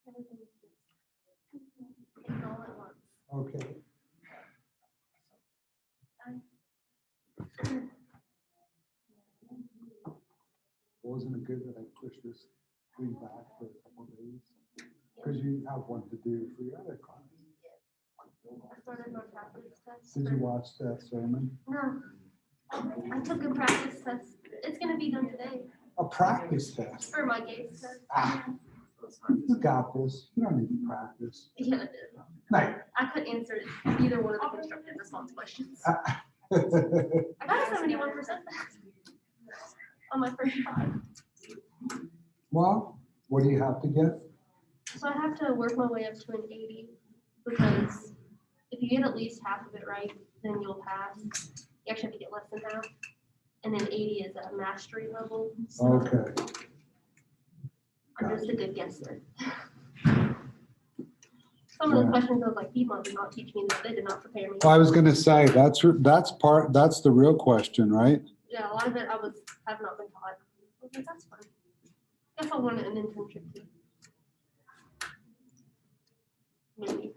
Everything's just hitting all at once. Okay. Wasn't it good that I pushed this thing back for a couple of days? Because you have one to do for your other class. I started my practice test. Did you watch that sermon? No. I took a practice test. It's going to be done today A practice test. for my gaze test. Ah, you got this. You don't need to practice. Yeah, I did. No. I couldn't answer either one of the constructive response questions. I got a 71% on my first try. Well, what do you have to get? So I have to work my way up to an 80 because if you get at least half of it right, then you'll pass. You actually have to get less than half. And then 80 is a mastery level. So Okay. I'm just a good guesser. Some of the questions I was like, people did not teach me that. They did not prepare me. I was going to say that's the real question, right? Yeah, a lot of it have not been taught. I was like, that's fun. Guess I'll want an internship too. Maybe.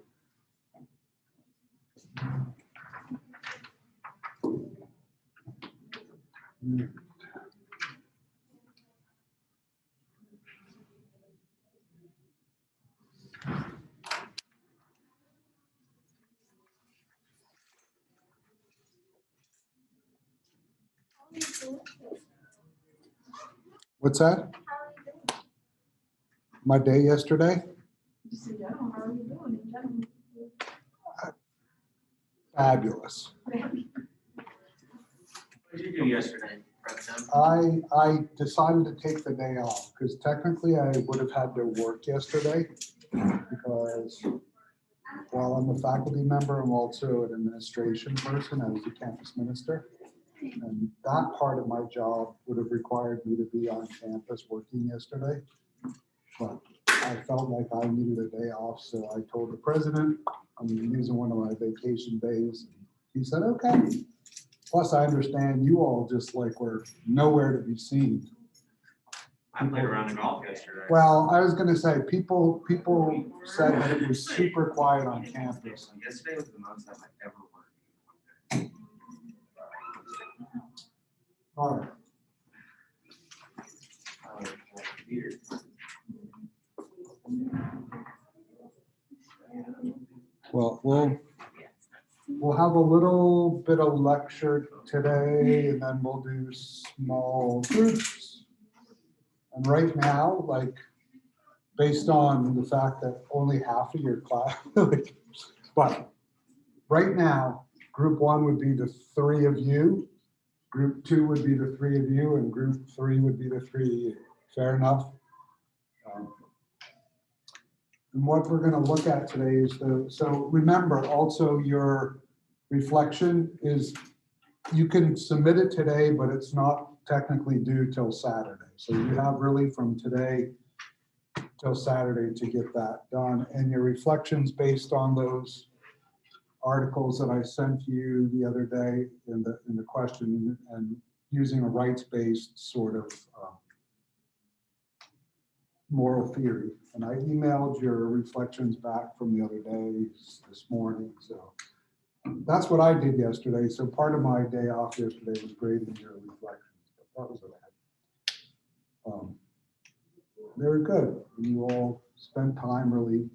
What's that? How are you doing? My day yesterday? Just in general, how are you doing in general? Fabulous. What did you do yesterday, Preston? I decided to take the day off because technically I would have had to work yesterday because while I'm a faculty member, I'm also an administration person. I was a campus minister. And that part of my job would have required me to be on campus working yesterday. But I felt like I needed a day off, so I told the president I'm using one of my vacation days. He said, okay. Plus, I understand you all just like were nowhere to be seen. I played around the golf yesterday. Well, I was gonna say, people said that it was super quiet on campus. Yesterday was the most I've ever worked. All right. Weird. Well, we'll have a little bit of lecture today, and then we'll do small groups. And right now, like, based on the fact that only half of your class, but right now, group one would be the 3 of you, group 2 would be the 3 of you, and group 3 would be the 3 of you. Fair enough? And what we're going to look at today is so remember also your reflection is, you can submit it today, but it's not technically due till Saturday. So you have really from today till Saturday to get that done. And your reflections based on those articles that I sent you the other day in the question, and using a rights-based sort of moral theory. And I emailed your reflections back from the other day this morning. So that's what I did yesterday. So part of my day off yesterday was grading your reflections. But that was what I had. They were good. You all spent time really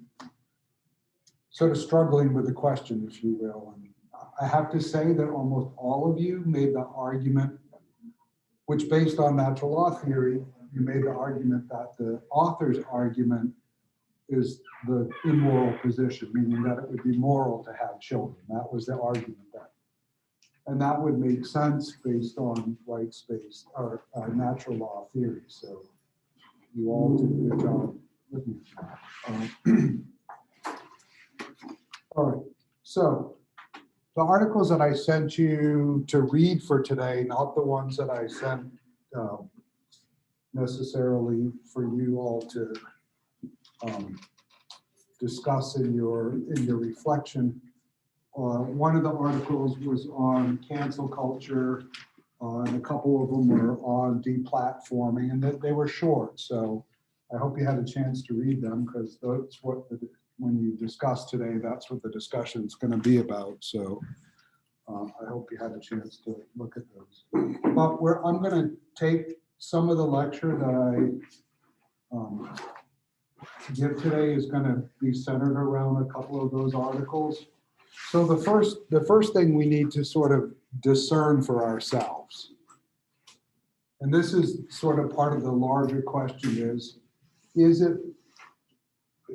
sort of struggling with the question, if you will. And I have to say that almost all of you made the argument, which based on natural law theory, you made the argument that the author's argument is the immoral position, meaning that it would be moral to have children. That was the argument and that would make sense based on rights-based or natural law theory. So you all did a good job with me. All right, so the articles that I sent you to read for today, not the ones that I sent necessarily for you all to discuss in your reflection. One of the articles was on cancel culture, and a couple of them were on deplatforming, and that they were short. So I hope you had a chance to read them, because that's what, when you discuss today, that's what the discussion is going to be about. So I hope you had a chance to look at those. But I'm going to take some of the lecture that I give today is going to be centered around a couple of those articles. So the first thing we need to sort of discern for ourselves, and this is sort of part of the larger question, is it,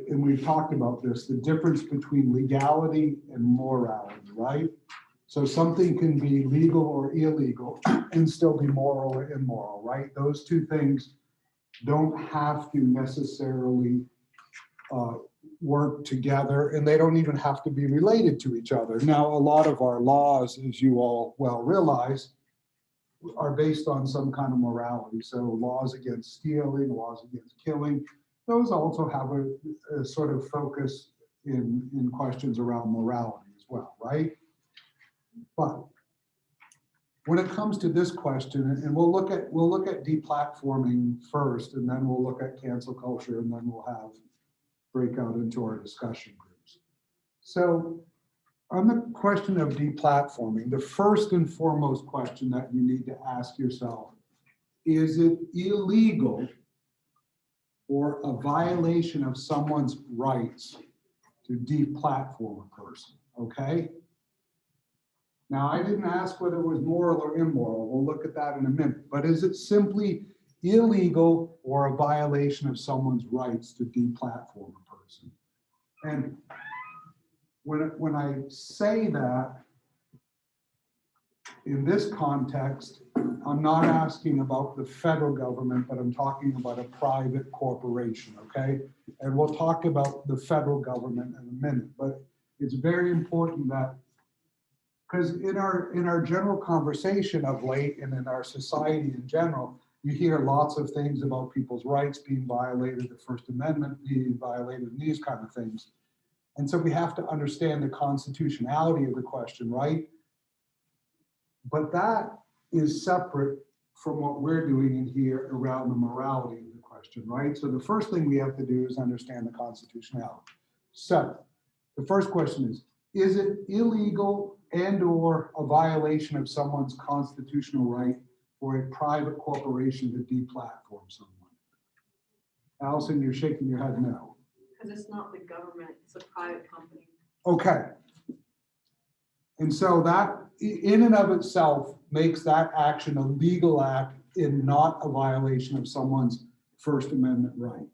and we've talked about this, the difference between legality and morality, right? So something can be legal or illegal and still be moral or immoral, right? Those two things don't have to necessarily work together, and they don't even have to be related to each other. Now, a lot of our laws, as you all well realize, are based on some kind of morality. So laws against stealing, laws against killing, those also have a sort of focus in questions around morality as well, right? But when it comes to this question, and we'll look at deplatforming first, and then we'll look at cancel culture, and then we'll have break out into our discussion groups. So on the question of deplatforming, the first and foremost question that you need to ask yourself, is it illegal or a violation of someone's rights to deplatform a person, okay? Now, I didn't ask whether it was moral or immoral. We'll look at that in a minute. But is it simply illegal or a violation of someone's rights to deplatform a person? And when I say that, in this context, I'm not asking about the federal government, but I'm talking about a private corporation, okay? And we'll talk about the federal government in a minute, but it's very important that, because in our general conversation of late and in our society in general, you hear lots of things about people's rights being violated, the First Amendment being violated, and these kind of things. And so we have to understand the constitutionality of the question, right? But that is separate from what we're doing in here around the morality of the question, right? So the first thing we have to do is understand the constitutionality. So the first question is it illegal and/or a violation of someone's constitutional right for a private corporation to deplatform someone? Allison, you're shaking your head no. Because it's not the government, it's a private company. Okay. And so that in and of itself makes that action a legal act and not a violation of someone's First Amendment right.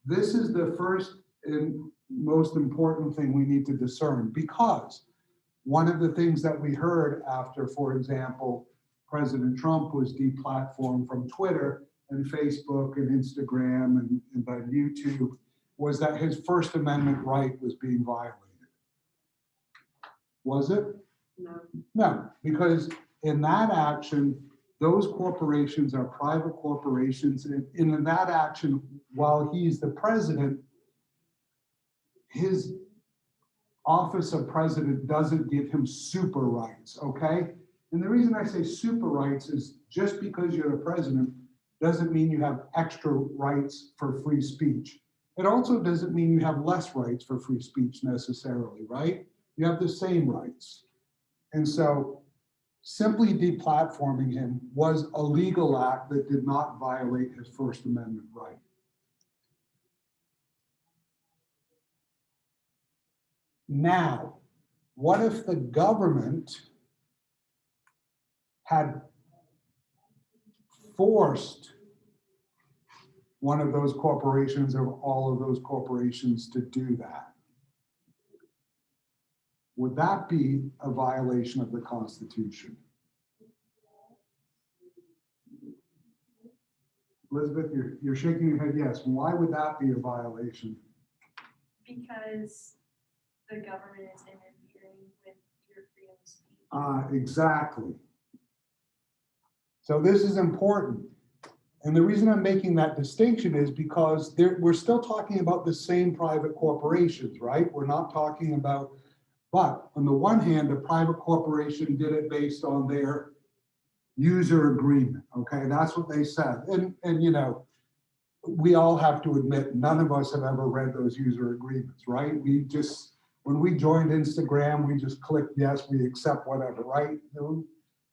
This is the first and most important thing we need to discern, because one of the things that we heard after, for example, President Trump was deplatformed from Twitter and Facebook and Instagram and then YouTube, was that his First Amendment right was being violated. Was it? No. No, because in that action, those corporations are private corporations. And in that action, while he's the president, his office of president doesn't give him super rights, okay? And the reason I say super rights is just because you're the president doesn't mean you have extra rights for free speech. It also doesn't mean you have less rights for free speech necessarily, right? You have the same rights. And so simply deplatforming him was a legal act that did not violate his First Amendment right. Now, what if the government had forced one of those corporations or all of those corporations to do that? Would that be a violation of the Constitution? Elizabeth, you're shaking your head yes. Why would that be a violation? Because the government is interfering with your freedom of speech. Exactly. So this is important. And the reason I'm making that distinction is because we're still talking about the same private corporations, right? We're not talking about, but on the one hand, the private corporation did it based on their user agreement, okay? That's what they said. And you know, we all have to admit, none of us have ever read those user agreements, right? We just, when we joined Instagram, we just clicked yes, we accept whatever, right? You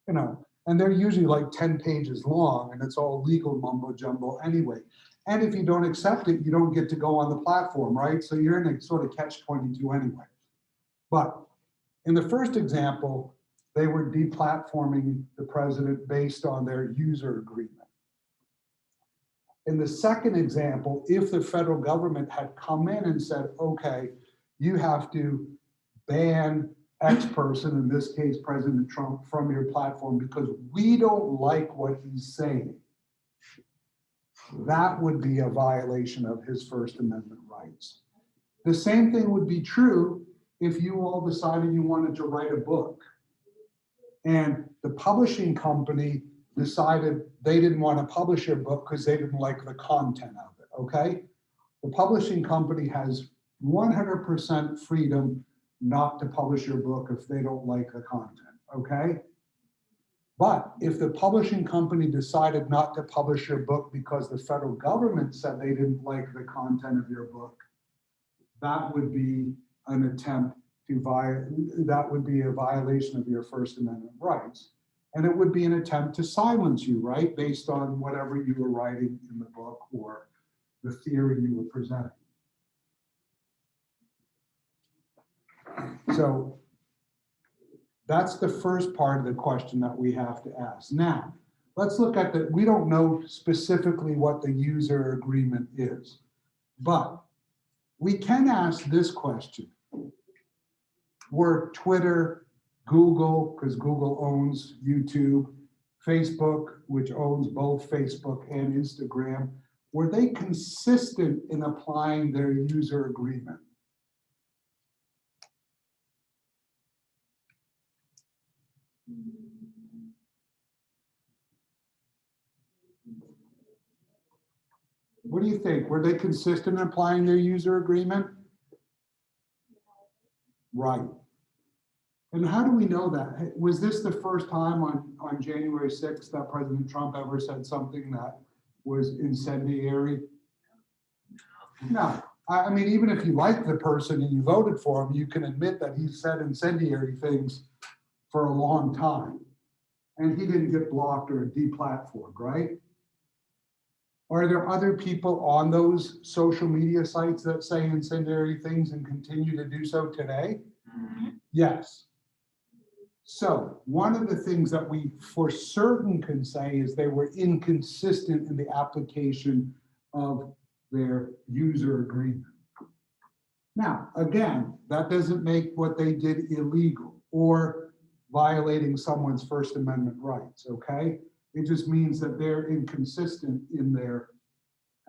know, and they're usually like 10 pages long and it's all legal mumbo jumbo anyway. And if you don't accept it, you don't get to go on the platform, right? So you're in a sort of catch-22 anyway. But in the first example, they were deplatforming the president based on their user agreement. In the second example, if the federal government had come in and said, okay, you have to ban X person, in this case, President Trump, from your platform because we don't like what he's saying, that would be a violation of his First Amendment rights. The same thing would be true if you all decided you wanted to write a book and the publishing company decided they didn't want to publish your book because they didn't like the content of it, okay? The publishing company has 100% freedom not to publish your book if they don't like the content, okay? But if the publishing company decided not to publish your book because the federal government said they didn't like the content of your book, that would be an attempt to that would be a violation of your First Amendment rights. And it would be an attempt to silence you, right? Based on whatever you were writing in the book or the theory you were presenting. So that's the first part of the question that we have to ask. Now, let's look at we don't know specifically what the user agreement is, but we can ask this question. Were Twitter, Google, because Google owns YouTube, Facebook, which owns both Facebook and Instagram, were they consistent in applying their user agreement? What do you think? Were they consistent in applying their user agreement? Right. And how do we know that? Was this the first time on January 6th that President Trump ever said something that was incendiary? No. I mean, even if you like the person and you voted for him, you can admit that he said incendiary things for a long time. And he didn't get blocked or deplatformed, right? Are there other people on those social media sites that say incendiary things and continue to do so today? Mm-hmm. Yes. So one of the things that we for certain can say is they were inconsistent in the application of their user agreement. Now, again, that doesn't make what they did illegal or violating someone's First Amendment rights, okay? It just means that they're inconsistent in their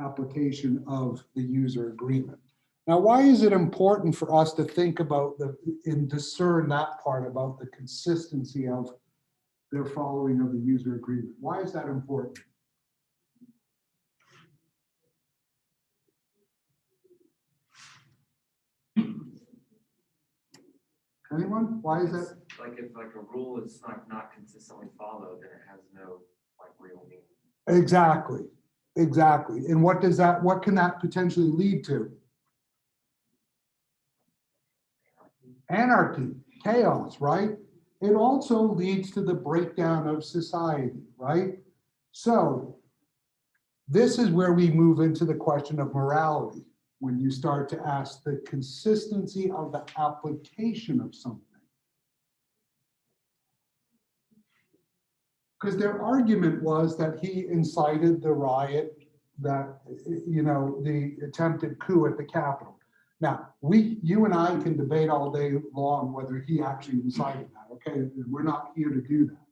application of the user agreement. Now, why is it important for us to think about and discern that part about the consistency of their following of the user agreement? Why is that important? Anyone? Why is that? Like if like a rule is not consistently followed, then it has no like real meaning. Exactly, exactly. And what can that potentially lead to? Anarchy, chaos, right? It also leads to the breakdown of society, right? So this is where we move into the question of morality, when you start to ask the consistency of the application of something. Because their argument was that he incited the riot, that, you know, the attempted coup at the Capitol. Now, you and I can debate all day long whether he actually incited that, okay? We're not here to do that.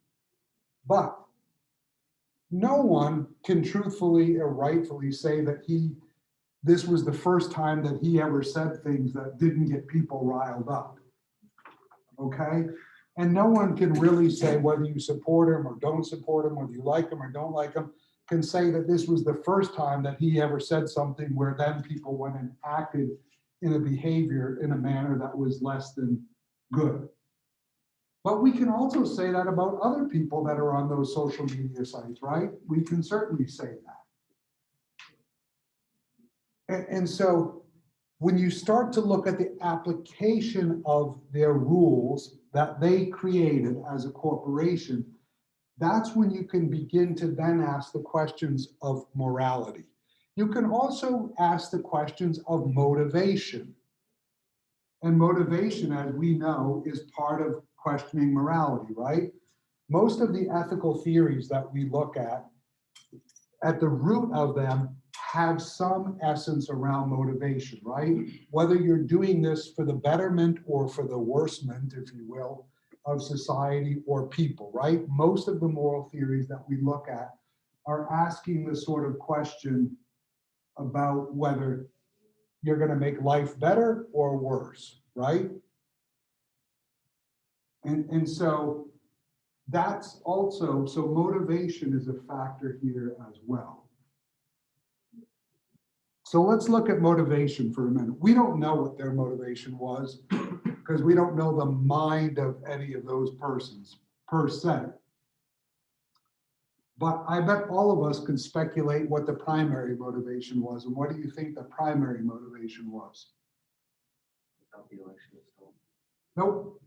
But no one can truthfully or rightfully say that this was the first time that he ever said things that didn't get people riled up, okay? And no one can really say whether you support him or don't support him, whether you like him or don't like him, can say that this was the first time that he ever said something where then people went and acted in a behavior in a manner that was less than good. But we can also say that about other people that are on those social media sites, right? We can certainly say that. And so when you start to look at the application of their rules that they created as a corporation, that's when you can begin to then ask the questions of morality. You can also ask the questions of motivation. And motivation, as we know, is part of questioning morality, right? Most of the ethical theories that we look at the root of them, have some essence around motivation, right? Whether you're doing this for the betterment or for the worsement, if you will, of society or people, right? Most of the moral theories that we look at are asking the sort of question about whether you're going to make life better or worse, right? And so that's also, so motivation is a factor here as well. So let's look at motivation for a minute. We don't know what their motivation was because we don't know the mind of any of those persons per se. But I bet all of us can speculate what the primary motivation was. And what do you think the primary motivation was? Without the election was stolen. Nope.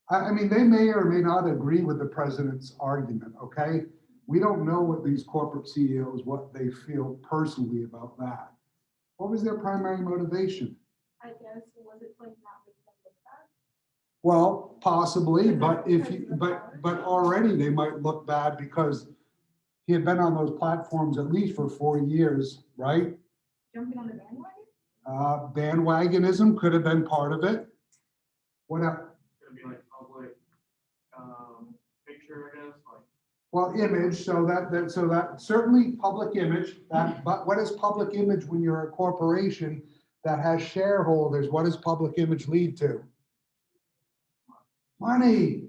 I mean, they may or may not agree with the president's argument, okay? We don't know what these corporate CEOs, what they feel personally about that. What was their primary motivation? I guess, was it like not make them look bad? Well, possibly, but but already they might look bad because he had been on those platforms at least for 4 years, right? Jumping on the bandwagon? Bandwagonism could have been part of it. What else? Gonna be like public, picture, I guess, like. Well, image, so that certainly public image, that, but what is public image when you're a corporation that has shareholders? What does public image lead to? Money.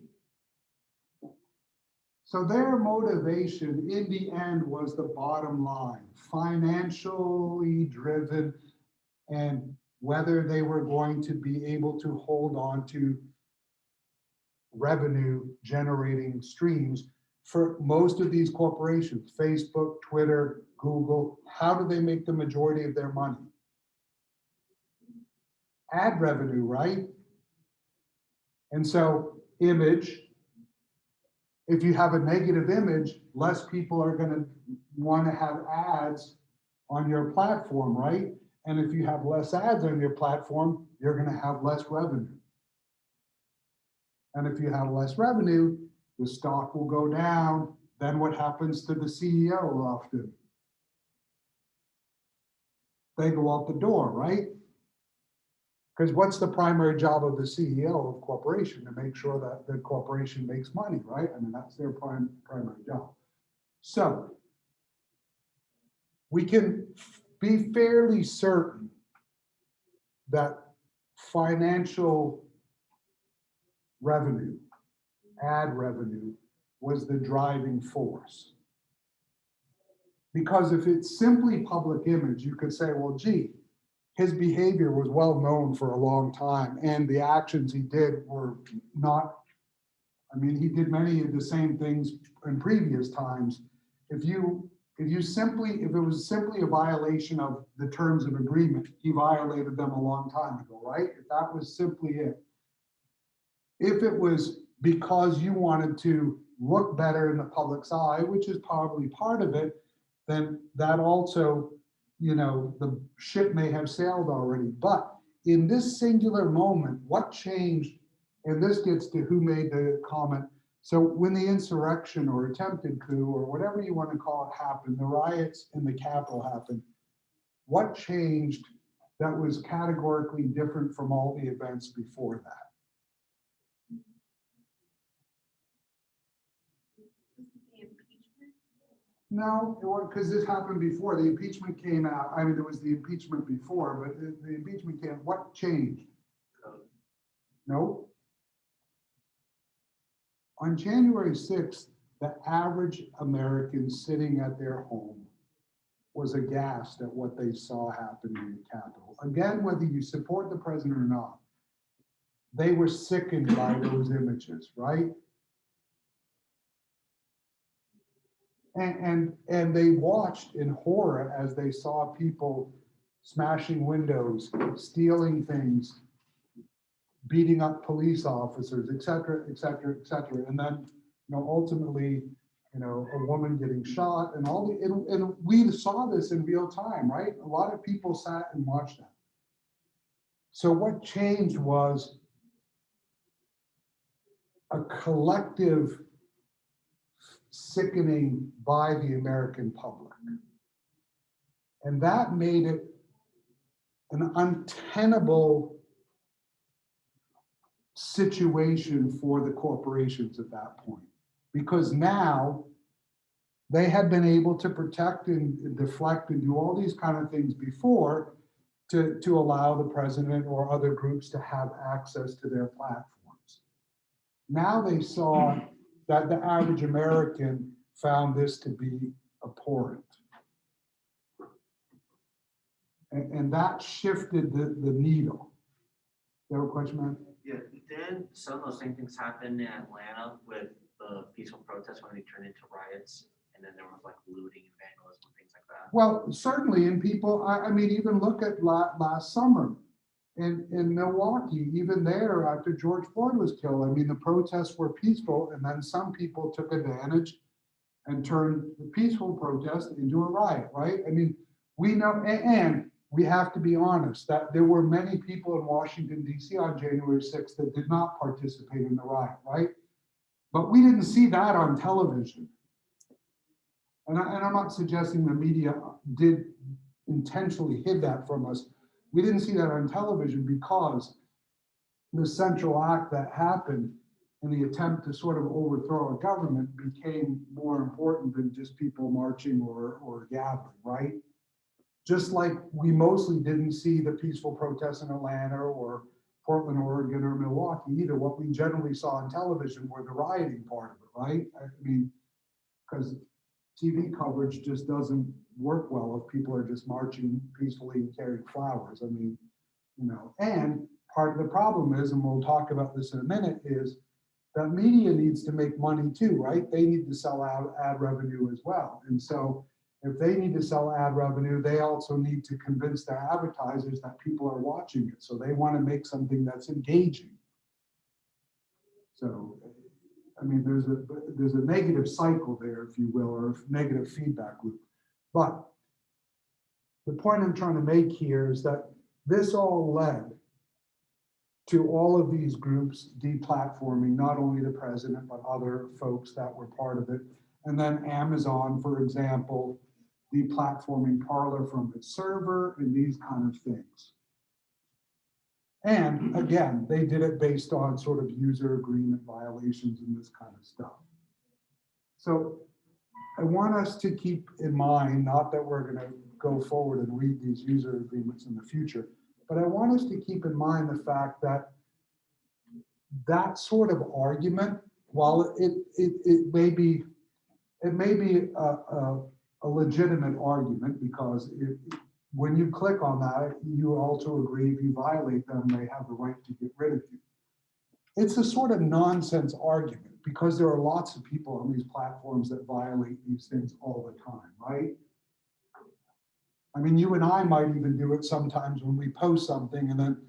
So their motivation in the end was the bottom line, financially driven, and whether they were going to be able to hold on to revenue generating streams. For most of these corporations, Facebook, Twitter, Google, how do they make the majority of their money? Ad revenue, right? And so image, if you have a negative image, less people are going to want to have ads on your platform, right? And if you have less ads on your platform, you're going to have less revenue. And if you have less revenue, the stock will go down. Then what happens to the CEO often? They go out the door, right? Because what's the primary job of the CEO of a corporation? To make sure that the corporation makes money, right? I mean, that's their primary job. So we can be fairly certain that financial revenue, ad revenue, was the driving force. Because if it's simply public image, you could say, well, gee, his behavior was well known for a long time, and the actions he did were not, I mean, he did many of the same things in previous times. If it was simply a violation of the terms of agreement, he violated them a long time ago, right? If that was simply it. If it was because you wanted to look better in the public's eye, which is probably part of it, then that also, the ship may have sailed already. But in this singular moment, what changed, and this gets to who made the comment. So when the insurrection or attempted coup or whatever you want to call it happened, the riots in the Capitol happened, what changed that was categorically different from all the events before that? The impeachment? No, because this happened before. The impeachment came out. I mean, there was the impeachment before, but the impeachment came. What changed? No. On January 6th, the average American sitting at their home was aghast at what they saw happen in the Capitol. Again, whether you support the president or not, they were sickened by those images, right? And they watched in horror as they saw people smashing windows, stealing things, beating up police officers, et cetera, et cetera, et cetera. And then, ultimately, a woman getting shot and all the, and we saw this in real time, right? A lot of people sat and watched that. So what changed was a collective sickening by the American public. And that made it an untenable situation for the corporations at that point. Because now they had been able to protect and deflect and do all these kind of things before to allow the president or other groups to have access to their platforms. Now they saw that the average American found this to be abhorrent. And that shifted the needle. You have a question, man? Yeah, didn't some of those same things happen in Atlanta with the peaceful protests when they turned into riots? And then there was like looting and vandalism and things like that. Well, certainly, and people, I mean, even look at last summer in Milwaukee, even there after George Floyd was killed. I mean, the protests were peaceful, and then some people took advantage and turned the peaceful protest into a riot, right? I mean, we know, and we have to be honest that there were many people in Washington, D.C. on January 6th that did not participate in the riot, right? But we didn't see that on television. And I'm not suggesting the media did intentionally hid that from us. We didn't see that on television because the central act that happened in the attempt to sort of overthrow a government became more important than just people marching or gathering, right? Just like we mostly didn't see the peaceful protests in Atlanta or Portland, Oregon, or Milwaukee either. What we generally saw on television were the rioting part of it, right? I mean, because TV coverage just doesn't work well if people are just marching peacefully and carrying flowers. I mean, and part of the problem is, and we'll talk about this in a minute, is that media needs to make money too, right? They need to sell ad revenue as well. And so if they need to sell ad revenue, they also need to convince their advertisers that people are watching it. So they want to make something that's engaging. So, I mean, there's a negative cycle there, if you will, or a negative feedback loop. But the point I'm trying to make here is that this all led to all of these groups deplatforming not only the president, but other folks that were part of it. And then Amazon, for example, deplatforming Parler from its server and these kind of things. And again, they did it based on sort of user agreement violations and this kind of stuff. So I want us to keep in mind, not that we're going to go forward and read these user agreements in the future, but I want us to keep in mind the fact that that sort of argument, while it may be a legitimate argument, because when you click on that, you also agree if you violate them, they have the right to get rid of you. It's a sort of nonsense argument because there are lots of people on these platforms that violate these things all the time, right? I mean, you and I might even do it sometimes when we post something and then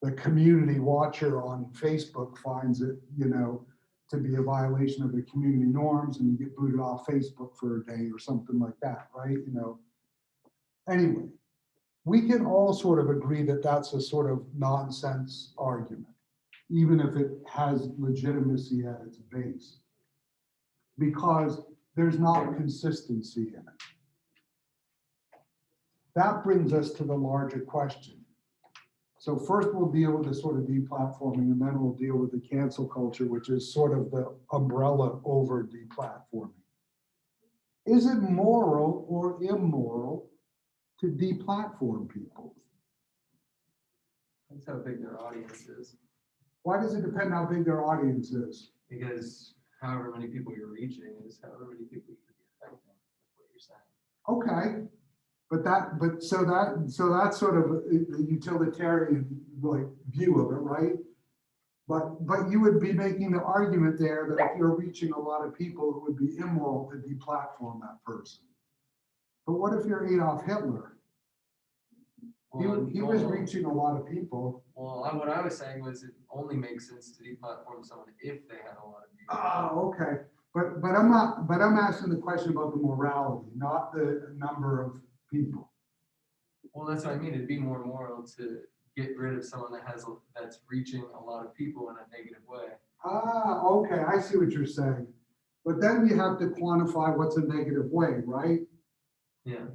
the community watcher on Facebook finds it, to be a violation of the community norms and you get booted off Facebook for a day or something like that, right? Anyway, we can all sort of agree that that's a sort of nonsense argument, even if it has legitimacy at its base, because there's not consistency in it. That brings us to the larger question. So first we'll deal with the sort of deplatforming, and then we'll deal with the cancel culture, which is sort of the umbrella over deplatforming. Is it moral or immoral to deplatform people? That's how big their audience is, Why does it depend how big their audience is? because however many people you're reaching is however many people you could be affecting, that's what you're saying. Okay, so that's sort of a utilitarian like view of it, right? But you would be making the argument there that if you're reaching a lot of people, it would be immoral to deplatform that person. But what if you're Adolf Hitler? He was reaching a lot of people. Well, what I was saying was it only makes sense to deplatform someone if they had a lot of views. Oh, okay. But I'm asking the question about the morality, not the number of people. Well, that's what I mean. It'd be more moral to get rid of someone that's reaching a lot of people in a negative way. Ah, okay, I see what you're saying. But then you have to quantify what's a negative way, right? Yeah.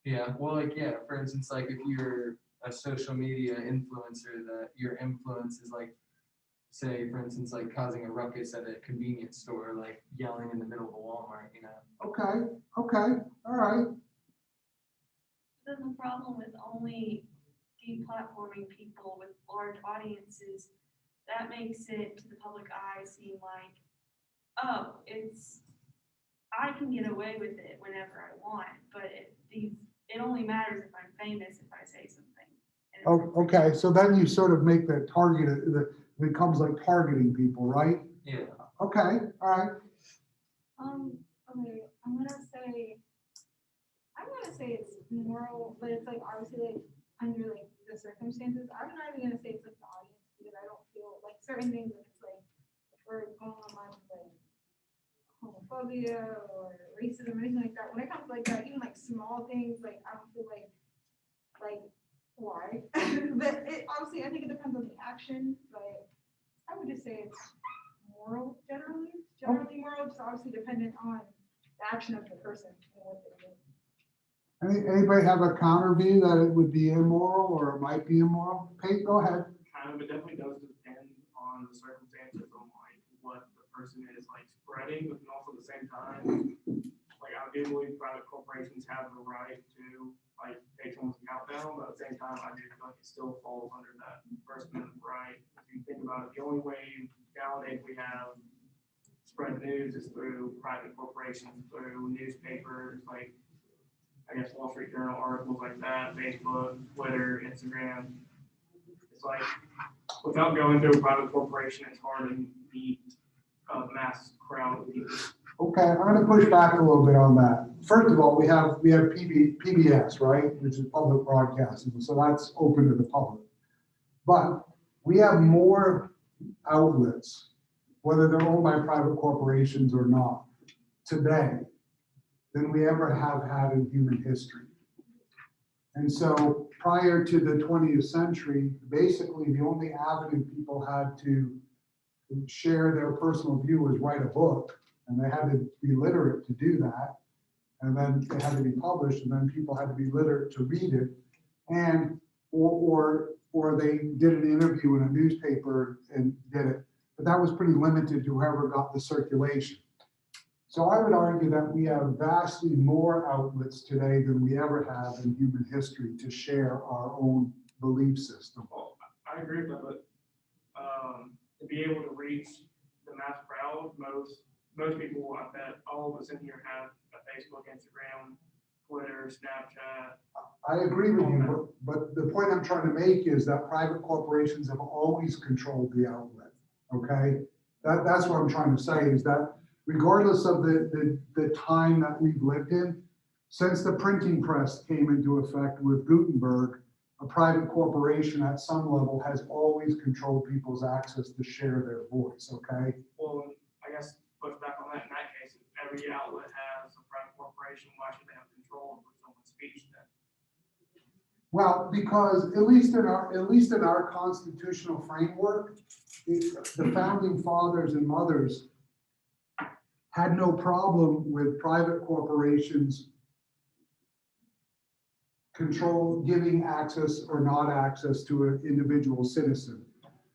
Yeah. Well, like, yeah, for instance, like if you're a social media influencer that your influence is like, say, for instance, like causing a ruckus at a convenience store, like yelling in the middle of a Walmart, you know? Okay, all right. Then the problem with only deplatforming people with large audiences, that makes it to the public eye seem like, oh, I can get away with it whenever I want, but it only matters if I'm famous if I say something. Oh, okay, so then you sort of make the target, it becomes like targeting people, right? Yeah. Okay, all right. Okay, I'm gonna say it's moral, but it's like obviously like under like the circumstances. I'm not even gonna say it's like the audience because I don't feel like certain things if it's like if we're going on like homophobia or racism or anything like that. When it comes to like that, even like small things, like I don't feel like why. But it obviously I think it depends on the action, but I would just say it's moral generally. Generally moral, just obviously dependent on the action of the person and what they do. Anybody have a counter view that it would be immoral or it might be immoral? Pete, go ahead. Kind of, it definitely does depend on the circumstances on like what the person is like spreading, but then also at the same time, like I do believe private corporations have the right to like take someone's account down, but at the same time, I do feel like it still falls under that First Amendment right. If you think about it, the only way nowadays we have spread news is through private corporations, through newspapers, like I guess Wall Street Journal articles like that, Facebook, Twitter, Instagram. It's like without going through a private corporation, it's hard to meet a mass crowd of people. Okay, I'm gonna push back a little bit on that. First of all, we have PBS, right, which is public broadcasting, so that's open to the public. But we have more outlets, whether they're owned by private corporations or not, today than we ever have had in human history. And so prior to the 20th century, basically the only avenue people had to share their personal view was write a book, and they had to be literate to do that. And then it had to be published, and then people had to be literate to read it. And or they did an interview in a newspaper and did it. But that was pretty limited to whoever got the circulation. So I would argue that we have vastly more outlets today than we ever have in human history to share our own belief system. Well, I agree with that, but to be able to reach the mass crowd, most people, I bet all of us in here have a Facebook, Instagram, Twitter, Snapchat. I agree with you, but the point I'm trying to make is that private corporations have always controlled the outlet, okay? That's what I'm trying to say, is that regardless of the time that we've lived in, since the printing press came into effect with Gutenberg, a private corporation at some level has always controlled people's access to share their voice, okay? Well, I guess push back on that in that case, if every outlet has a private corporation, why should they have control over someone's speech then? Well, because at least in our constitutional framework, the founding fathers and mothers had no problem with private corporations giving access or not access to an individual citizen.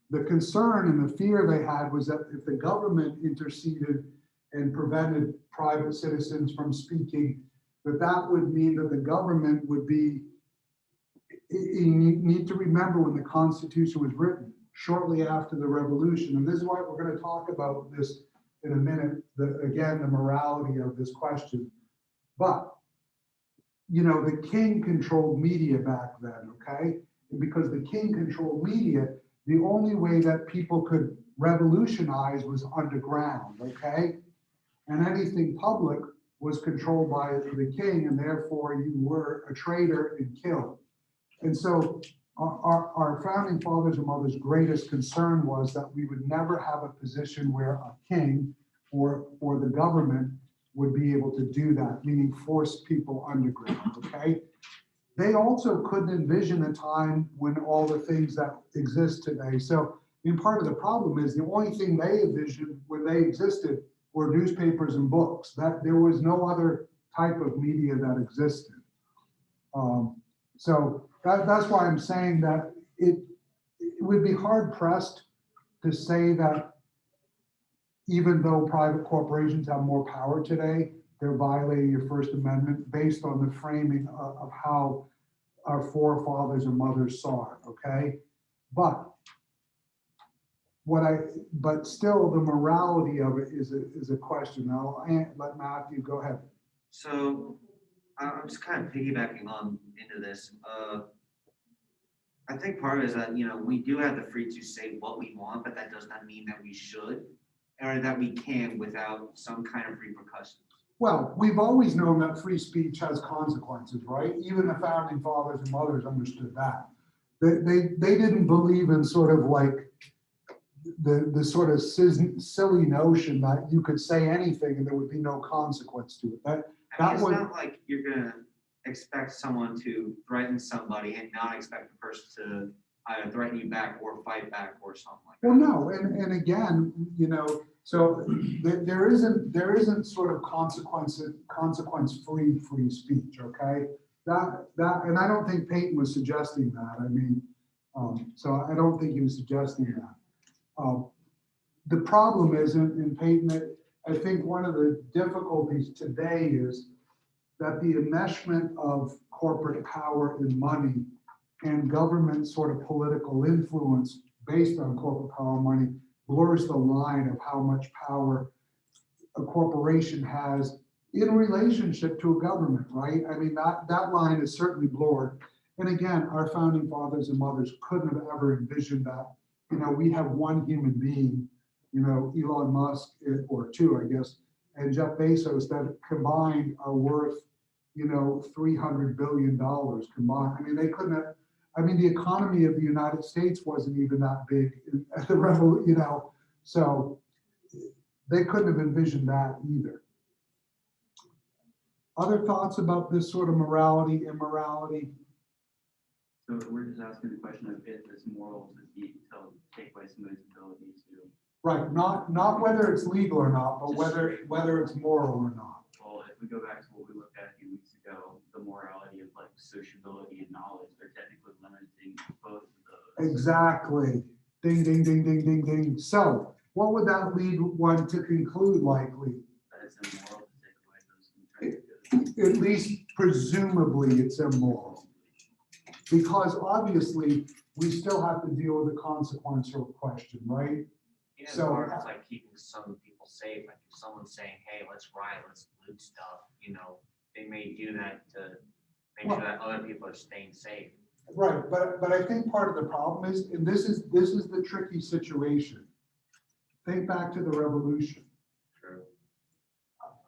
The concern and the fear they had was that if the government interceded and prevented private citizens from speaking, that would mean that the government would be, you need to remember when the Constitution was written, shortly after the Revolution, and this is why we're going to talk about this in a minute, again, the morality of this question. But, you know, the king controlled media back then, okay? And because the king controlled media, the only way that people could revolutionize was underground, okay? And anything public was controlled by the king, and therefore you were a traitor and killed. And so our founding fathers and mothers' greatest concern was that we would never have a position where a king or the government would be able to do that, meaning force people underground, okay? They also couldn't envision a time when all the things that exist today. So, I mean, part of the problem is the only thing they envisioned when they existed were newspapers and books. That there was no other type of media that existed. So that's why I'm saying that it would be hard pressed to say that even though private corporations have more power today, they're violating your First Amendment based on the framing of how our forefathers and mothers saw it, okay? But still the morality of it is a question. Now, I'll let Matthew go ahead. So I'm just kind of piggybacking on into this. I think part of it is that, we do have the free to say what we want, but that does not mean that we should or that we can without some kind of repercussions. Well, we've always known that free speech has consequences, right? Even the founding fathers and mothers understood that. They didn't believe in sort of like the sort of silly notion that you could say anything and there would be no consequence to it. It's not like you're gonna expect someone to threaten somebody and not expect the person to either threaten you back or fight back or something like that. Well, no, and again, so there isn't sort of consequence-free free speech, okay? That, and I don't think Peyton was suggesting that. I mean, so I don't think he was suggesting that. The problem is, in Peyton, I think one of the difficulties today is that the enmeshment of corporate power and money and government sort of political influence based on corporate power and money blurs the line of how much power a corporation has in relationship to a government, right? I mean, that line is certainly blurred. And again, our founding fathers and mothers couldn't have ever envisioned that, we have one human being, Elon Musk, or two, I guess, and Jeff Bezos that combined are worth, $300 billion combined. I mean, they couldn't have, the economy of the United States wasn't even that big at the so they couldn't have envisioned that either. Other thoughts about this sort of morality, immorality? So we're just asking the question of if it's moral to take away somebody's ability to. Right, not whether it's legal or not, but whether it's moral or not. Well, if we go back to what we looked at a few weeks ago, the morality of like sociability and knowledge, they're technically limiting both of those. Exactly. Ding, ding, ding, ding, ding, ding. So what would that lead one to conclude likely? That it's immoral to take away those intrinsic goods. At least presumably it's immoral. Because obviously we still have to deal with the consequential question, right? Yeah, So part of it's like keeping some people safe. Like if someone's saying, "Hey, let's riot, let's loot stuff," they may do that to make sure that other people are staying safe. Right, but I think part of the problem is, and this is the tricky situation. Think back to the revolution. True.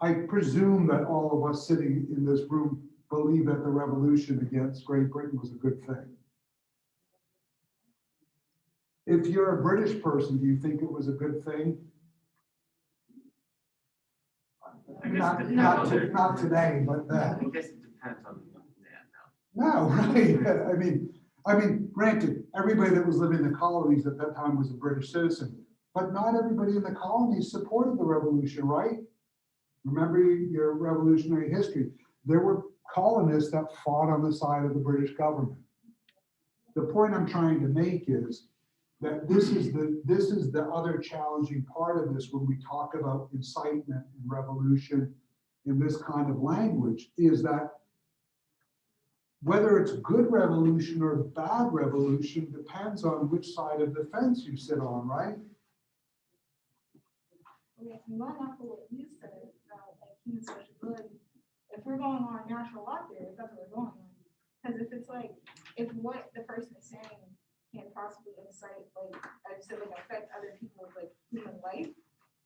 I presume that all of us sitting in this room believe that the revolution against Great Britain was a good thing. If you're a British person, do you think it was a good thing? Not today, but then. I guess it depends on that. No, right. I mean, granted, everybody that was living in the colonies at that time was a British citizen, but not everybody in the colonies supported the revolution, right? Remember your revolutionary history. There were colonists that fought on the side of the British government. The point I'm trying to make is that this is the other challenging part of this when we talk about incitement and revolution in this kind of language, is that whether it's good revolution or bad revolution depends on which side of the fence you sit on, right? Okay, going off of what you said about like human sociability, if we're going on natural law theory, that's what we're going on. Because if it's like, if what the person is saying can't possibly incite, like, I said, like, affect other people's, like, human life,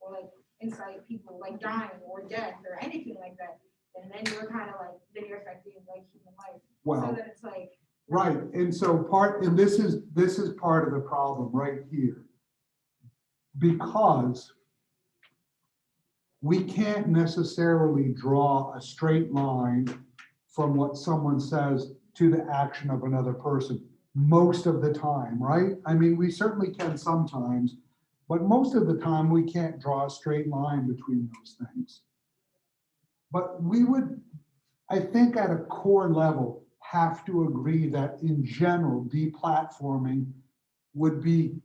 or like incite people like dying or death or anything like that, and then you're kind of like, then you're affecting like human life. So Well, then it's like, right, and so and this is part of the problem right here. Because we can't necessarily draw a straight line from what someone says to the action of another person most of the time, right? I mean, we certainly can sometimes, but most of the time we can't draw a straight line between those things. But we would, I think at a core level, have to agree that in general, deplatforming would be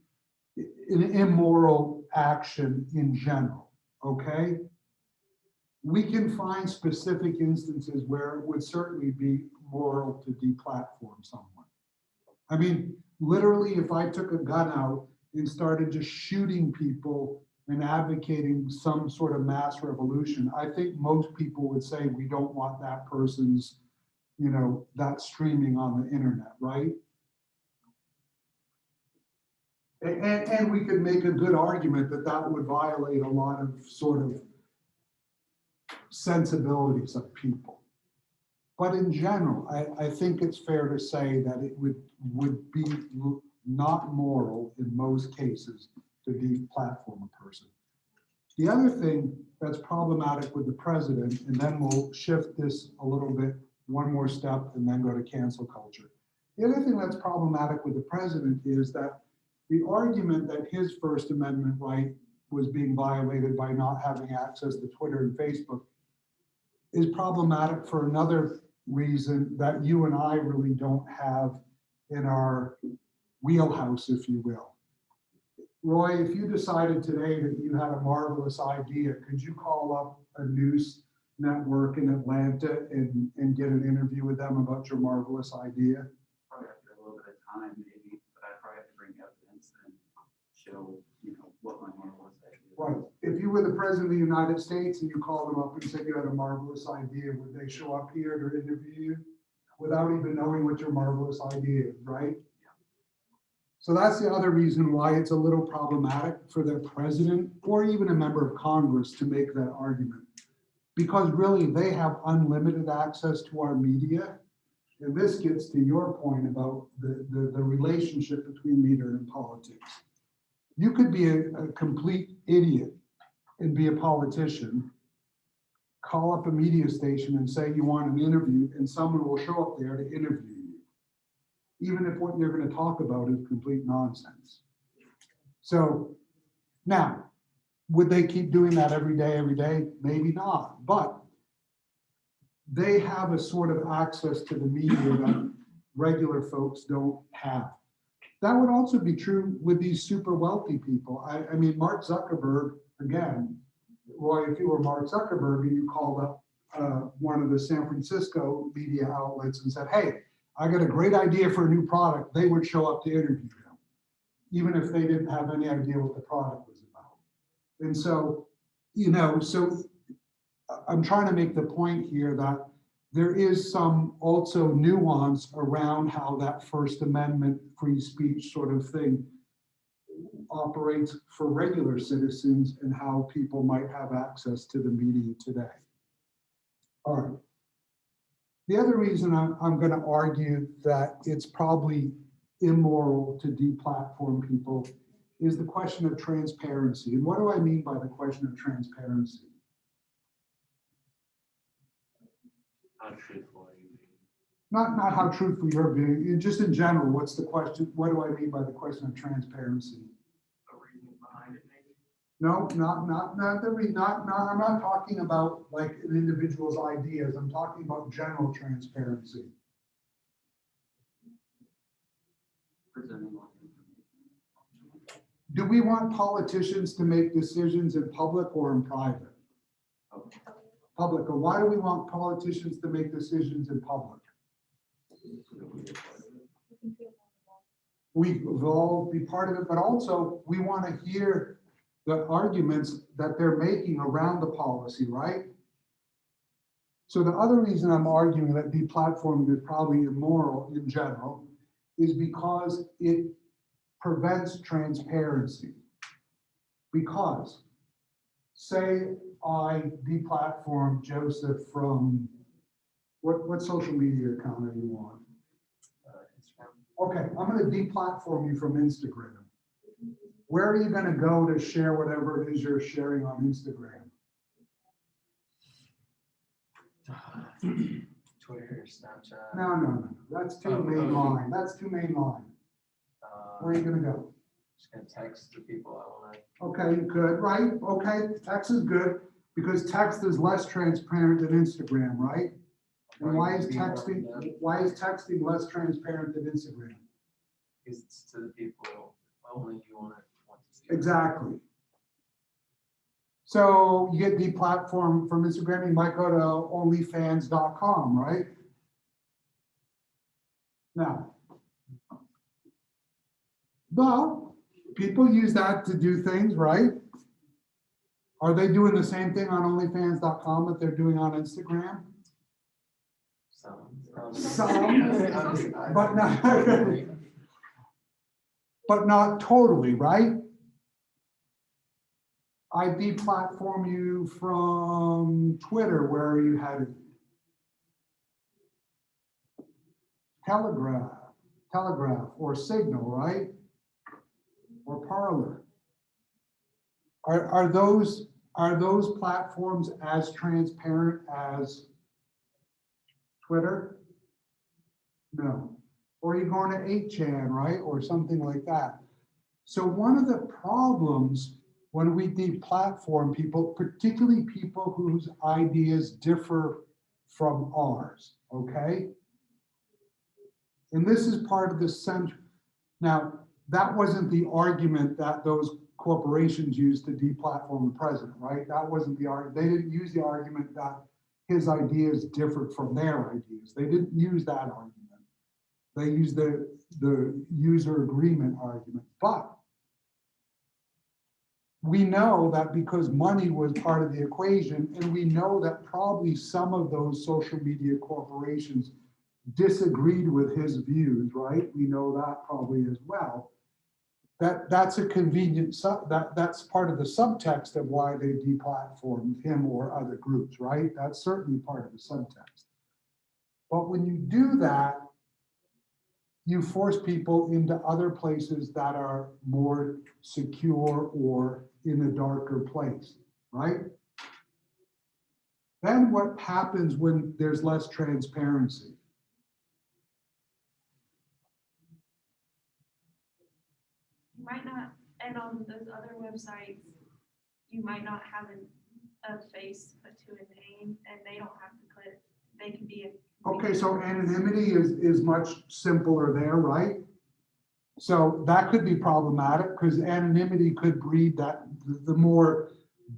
an immoral action in general, okay? We can find specific instances where it would certainly be moral to deplatform someone. I mean, literally, if I took a gun out and started just shooting people and advocating some sort of mass revolution, I think most people would say we don't want that person's, that streaming on the internet, right? And we could make a good argument that that would violate a lot of sort of sensibilities of people. But in general, I think it's fair to say that it would be not moral in most cases to deplatform a person. The other thing that's problematic with the president, and then we'll shift this a little bit, one more step, and then go to cancel culture. The other thing that's problematic with the president is that the argument that his First Amendment right was being violated by not having access to Twitter and Facebook is problematic for another reason that you and I really don't have in our wheelhouse, if you will. Roy, if you decided today that you had a marvelous idea, could you call up a news network in Atlanta and get an interview with them about your marvelous idea? Probably after a little bit of time, maybe, but I probably have to bring evidence and show, what my marvelous idea is. Right. If you were the president of the United States and you called them up and said you had a marvelous idea, would they show up here to interview you without even knowing what your marvelous idea is, right? So that's the other reason why it's a little problematic for the president or even a member of Congress to make that argument. Because really they have unlimited access to our media. And this gets to your point about the relationship between media and politics. You could be a complete idiot and be a politician, call up a media station and say you want an interview, and someone will show up there to interview you, even if what you're going to talk about is complete nonsense. So now, would they keep doing that every day? Maybe not, but they have a sort of access to the media that regular folks don't have. That would also be true with these super wealthy people. I mean, Mark Zuckerberg, again, Roy, if you were Mark Zuckerberg and you called up one of the San Francisco media outlets and said, hey, I got a great idea for a new product, they would show up to interview them, even if they didn't have any idea what the product was about. And so, so I'm trying to make the point here that there is some also nuance around how that First Amendment free speech sort of thing operates for regular citizens and how people might have access to the media today. All right. The other reason I'm going to argue that it's probably immoral to deplatform people is the question of transparency. And what do I mean by the question of transparency? How truthful are you being? Not how truthful you're being, just in general, what's the question? What do I mean by the question of transparency? A reason behind it, maybe. No, I'm not talking about like an individual's ideas. I'm talking about general transparency. Presenting all the information. Do we want politicians to make decisions in public or in private? Public. Or why do we want politicians to make decisions in public? We will all be part of it, but also we want to hear the arguments that they're making around the policy, right? So the other reason I'm arguing that deplatforming is probably immoral in general is because it prevents transparency. Because, say I deplatform Joseph from, what social media account are you on? Instagram. Okay, I'm gonna deplatform you from Instagram. Where are you gonna go to share whatever it is you're sharing on Instagram? Twitter, Snapchat. No, that's too Oh, mainline, that's too mainline. Where are you gonna go? Just gonna text the people I wanna. Okay, good, right, okay, text is good, because text is less transparent than Instagram, right? And why is texting less transparent than Instagram? Because it's to the people only you want to see. Exactly. So you get deplatformed from Instagram, you might go to onlyfans.com, right? Now, but people use that to do things, right? Are they doing the same thing on onlyfans.com that they're doing on Instagram? Some, but not, but not totally, right? I deplatform you from Twitter, where are you headed? Telegraph, or Signal, right? Or Parler. Are those platforms as transparent as Twitter? No. Or you're going to 8chan, right? Or something like that. So one of the problems when we deplatform people, particularly people whose ideas differ from ours, okay? And this is part of the center. Now, that wasn't the argument that those corporations used to deplatform the president, right? That wasn't the argument. They didn't use the argument that his ideas differed from their ideas. They didn't use that argument. They used the user agreement argument. But we know that because money was part of the equation, and we know that probably some of those social media corporations disagreed with his views, right? We know that probably as well. That's a convenient, that's part of the subtext of why they deplatformed him or other groups, right? That's certainly part of the subtext. But when you do that, you force people into other places that are more secure or in a darker place, right? Then what happens when there's less transparency? You might not, and on those other websites, you might not have a face put to a name, and they don't have to put, they can be a. Okay, so anonymity is much simpler there, right? So that could be problematic because anonymity could breed that the more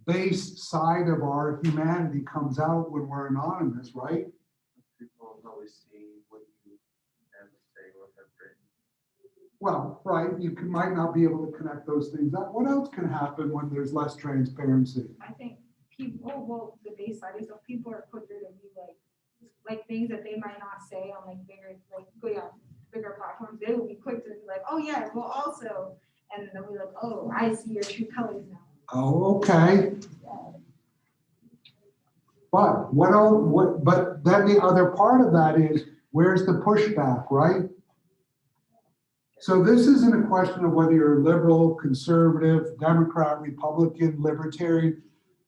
base side of our humanity comes out when we're anonymous, right? People always see what you have to say or have written. Well, right, might not be able to connect those things up. What else can happen when there's less transparency? I think people, well, the base side is that people are quicker to be like things that they might not say on bigger platforms. They will be quick to be like, oh yeah, well also, and they'll be like, oh, I see your true colors now. Oh, okay. But but then the other part of that is, where's the pushback, right? So this isn't a question of whether you're liberal, conservative, Democrat, Republican, libertarian.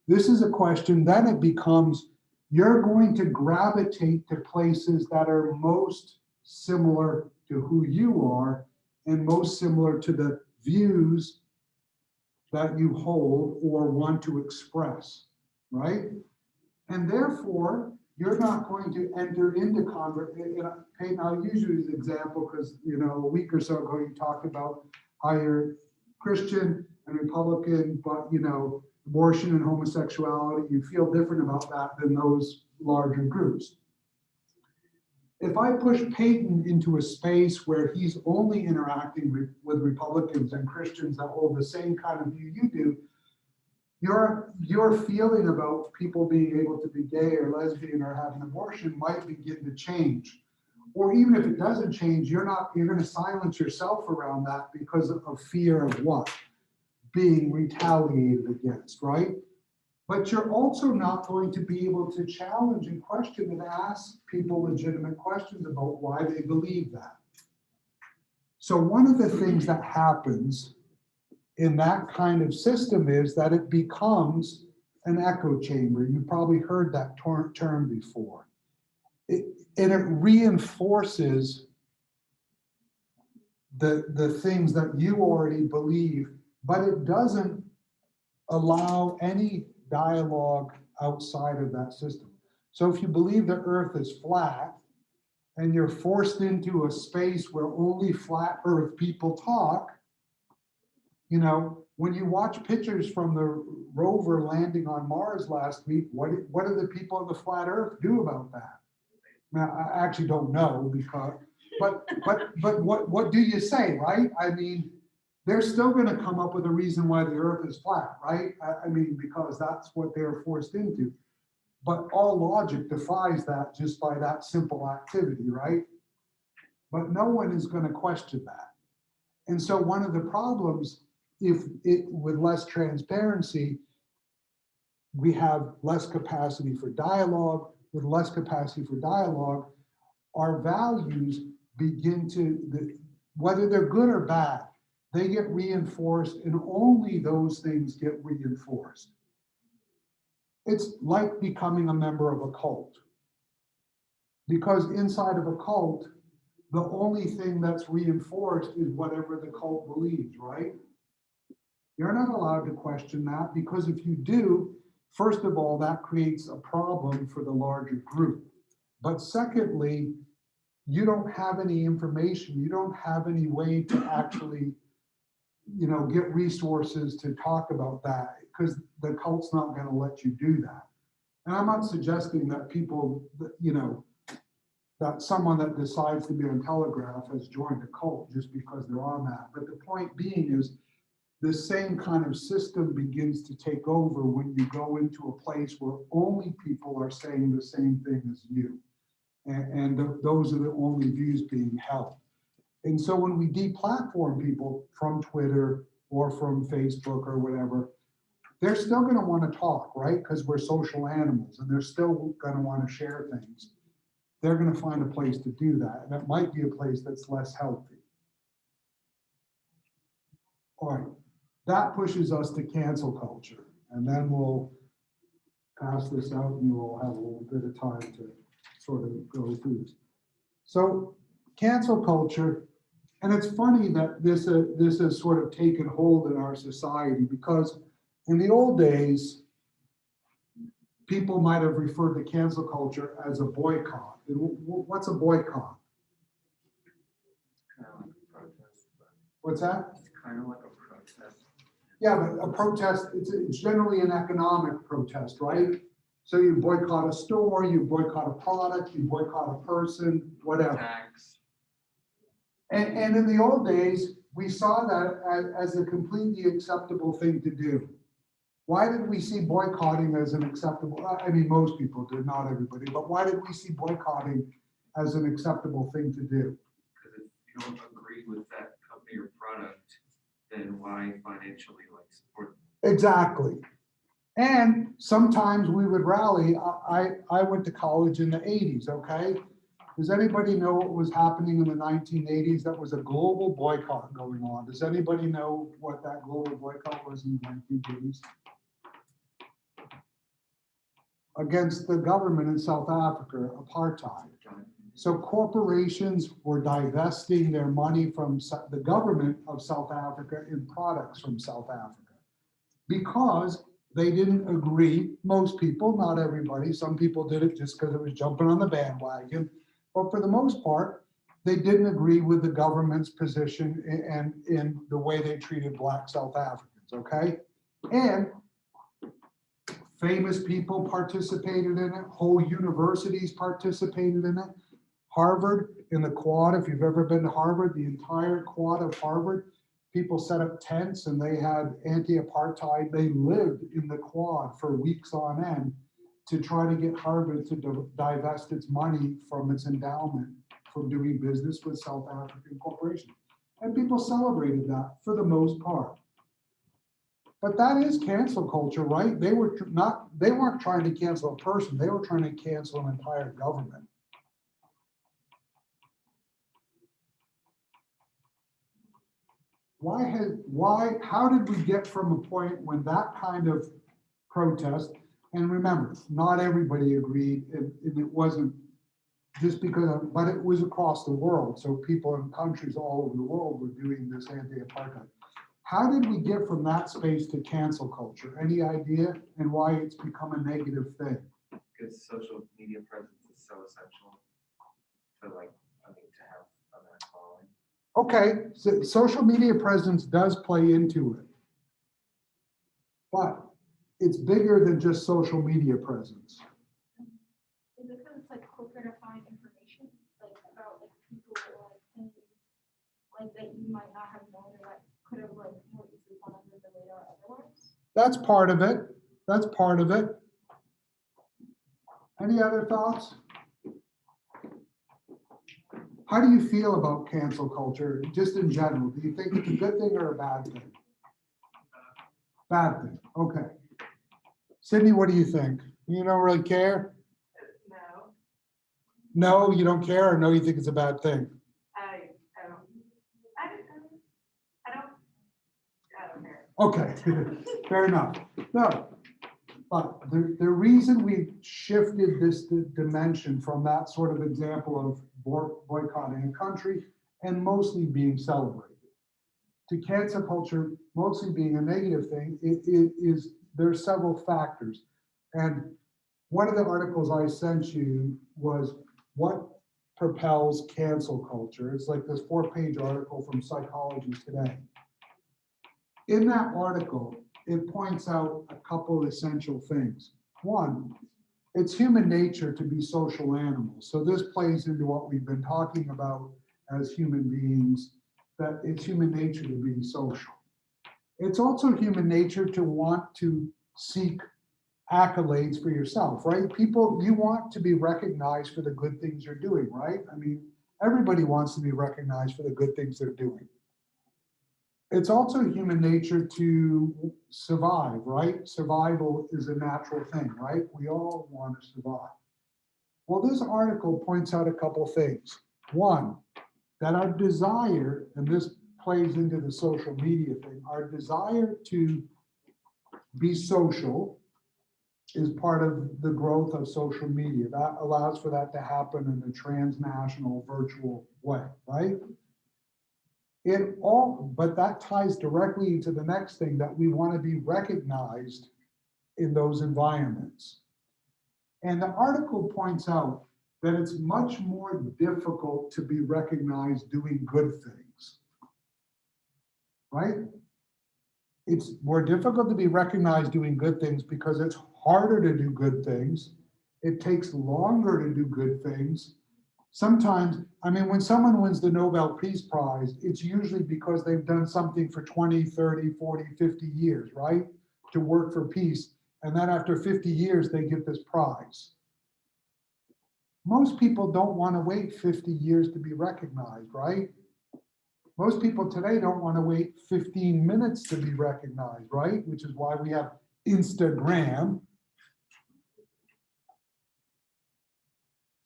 This is a question, then it becomes, you're going to gravitate to places that are most similar to who you are and most similar to the views that you hold or want to express, right? And therefore, you're not going to enter into conversation. I'll use you as an example because, a week or so ago, you talked about how you're Christian and Republican, but, abortion and homosexuality, you feel different about that than those larger groups. If I push Peyton into a space where he's only interacting with Republicans and Christians that hold the same kind of view you do, your feeling about people being able to be gay or lesbian or have an abortion might begin to change. or even if it doesn't change, you're gonna silence yourself around that because of fear of what? Being retaliated against, right? But you're also not going to be able to challenge and question and ask people legitimate questions about why they believe that. So one of the things that happens in that kind of system is that it becomes an echo chamber. You probably heard that term before. And it reinforces the things that you already believe, but it doesn't allow any dialogue outside of that system. So if you believe the earth is flat and you're forced into a space where only flat earth people talk, you know, when you watch pictures from the rover landing on Mars last week, what do the people on the flat earth do about that? Now, I actually don't know because, but what do you say, right? I mean, they're still going to come up with a reason why the earth is flat, right? I mean, because that's what they're forced into. But all logic defies that just by that simple activity, right? But no one is going to question that. And so one of the problems, if it with less transparency, we have less capacity for dialogue. With less capacity for dialogue, our values begin to, whether they're good or bad, they get reinforced, and only those things get reinforced. It's like becoming a member of a cult. Because inside of a cult, the only thing that's reinforced is whatever the cult believes, right? You're not allowed to question that, because if you do, first of all, that creates a problem for the larger group. But secondly, you don't have any information, you don't have any way to actually, you know, get resources to talk about that, because the cult's not going to let you do that. And I'm not suggesting that people, you know, that someone that decides to be on Telegraph has joined a cult just because they're on that. But the point being is, the same kind of system begins to take over when you go into a place where only people are saying the same thing as you. And those are the only views being held. And so when we deplatform people from Twitter or from Facebook or whatever, they're still going to want to talk, right? Because we're social animals, and they're still going to want to share things. They're going to find a place to do that. And it might be a place that's less healthy. All right, that pushes us to cancel culture. And then we'll pass this out and we'll have a little bit of time to sort of go through this. So cancel culture, and it's funny that this has sort of taken hold in our society, because in the old days, people might have referred to cancel culture as a boycott. And what's a boycott? Kind of like a protest. What's that? It's kind of like a protest. Yeah, but a protest, it's generally an economic protest, right? So you boycott a store, you boycott a product, you boycott a person, whatever. Tax. And in the old days, we saw that as a completely acceptable thing to do. Why did we see boycotting as an acceptable, I mean, most people did, not everybody, but why did we see boycotting as an acceptable thing to do? Because if you don't agree with that company or product, then why financially like support them? Exactly. And sometimes we would rally. I went to college in the 80s, okay? Does anybody know what was happening in the 1980s? That was a global boycott going on. Does anybody know what that global boycott was in the 1980s? Against the government in South Africa, apartheid. So corporations were divesting their money from the government of South Africa in products from South Africa, because they didn't agree. Most people, not everybody, some people did it just because it was jumping on the bandwagon, but for the most part, they didn't agree with the government's position and in the way they treated Black South Africans, okay? And famous people participated in it, whole universities participated in it. Harvard, in the quad, if you've ever been to Harvard, the entire quad of Harvard, people set up tents and they had anti-apartheid. They lived in the quad for weeks on end to try to get Harvard to divest its money from its endowment from doing business with South African corporations. And people celebrated that for the most part. But that is cancel culture, right? They weren't trying to cancel a person, they were trying to cancel an entire government. How did we get from a point when that kind of protest, and remember, not everybody agreed, and it wasn't just because, but it was across the world, so people in countries all over the world were doing this anti-apartheid. How did we get from that space to cancel culture? Any idea? And why it's become a negative thing? Because social media presence is so essential to like, I mean, to have a mass following. Okay, so social media presence does play into it. But it's bigger than just social media presence. Is it because it's like quicker to find information, like about like people or like things like that you might not have known or that could have like more easily gone under the radar otherwise? That's part of it. That's part of it. Any other thoughts? How do you feel about cancel culture, just in general? Do you think it's a good thing or a bad thing? Bad thing, okay. Sydney, what do you think? You don't really care? No, No, you don't care, or no, you think it's a bad thing? I don't, I don't, I don't care. Okay, fair enough. No, but the reason we shifted this dimension from that sort of example of boycotting a country and mostly being celebrated to cancel culture mostly being a negative thing, there are several factors. And one of the articles I sent you was what propels cancel culture. It's like this 4-page article from Psychology Today. In that article, it points out a couple of essential things. One, it's human nature to be social animals. So this plays into what we've been talking about as human beings, that it's human nature to be social. It's also human nature to want to seek accolades for yourself, right? People, you want to be recognized for the good things you're doing, right? I mean, everybody wants to be recognized for the good things they're doing. It's also human nature to survive, right? Survival is a natural thing, right? We all want to survive. Well, this article points out a couple things. One, that our desire, and this plays into the social media thing, our desire to be social is part of the growth of social media. That allows for that to happen in a transnational virtual way, right? But that ties directly to the next thing, that we want to be recognized in those environments. And the article points out that it's much more difficult to be recognized doing good things, right? It's more difficult to be recognized doing good things because it's harder to do good things. It takes longer to do good things. Sometimes, I mean, when someone wins the Nobel Peace Prize, it's usually because they've done something for 20, 30, 40, 50 years, right? To work for peace. And then after 50 years, they get this prize. Most people don't want to wait 50 years to be recognized, right? Most people today don't want to wait 15 minutes to be recognized, right? Which is why we have Instagram.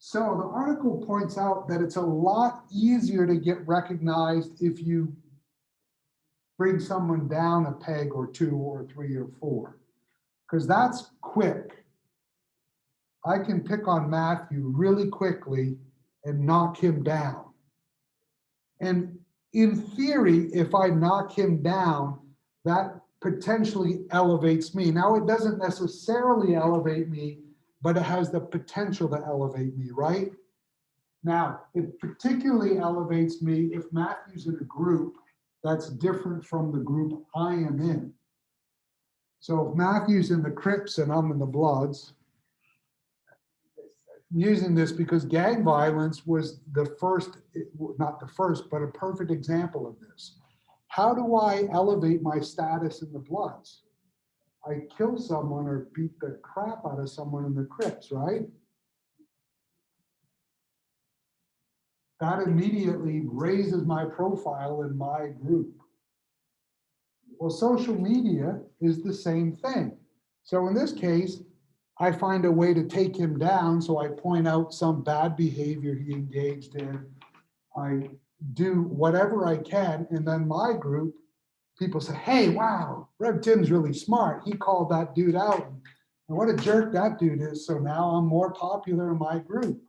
So the article points out that it's a lot easier to get recognized if you bring someone down a peg or 2 or 3 or 4, because that's quick. I can pick on Matthew really quickly and knock him down. And in theory, if I knock him down, that potentially elevates me. Now, it doesn't necessarily elevate me, but it has the potential to elevate me, right? Now, it particularly elevates me if Matthew's in a group that's different from the group I am in. So if Matthew's in the Crips and I'm in the Bloods, I'm using this because gang violence was the first, not the first, but a perfect example of this. How do I elevate my status in the Bloods? I kill someone or beat the crap out of someone in the Crips, right? that immediately raises my profile in my group. Well, social media is the same thing. So in this case, I find a way to take him down, so I point out some bad behavior he engaged in. I do whatever I can, and then my group, people say, hey, wow, Rev Tim's really smart. He called that dude out. And what a jerk that dude is. So now I'm more popular in my group.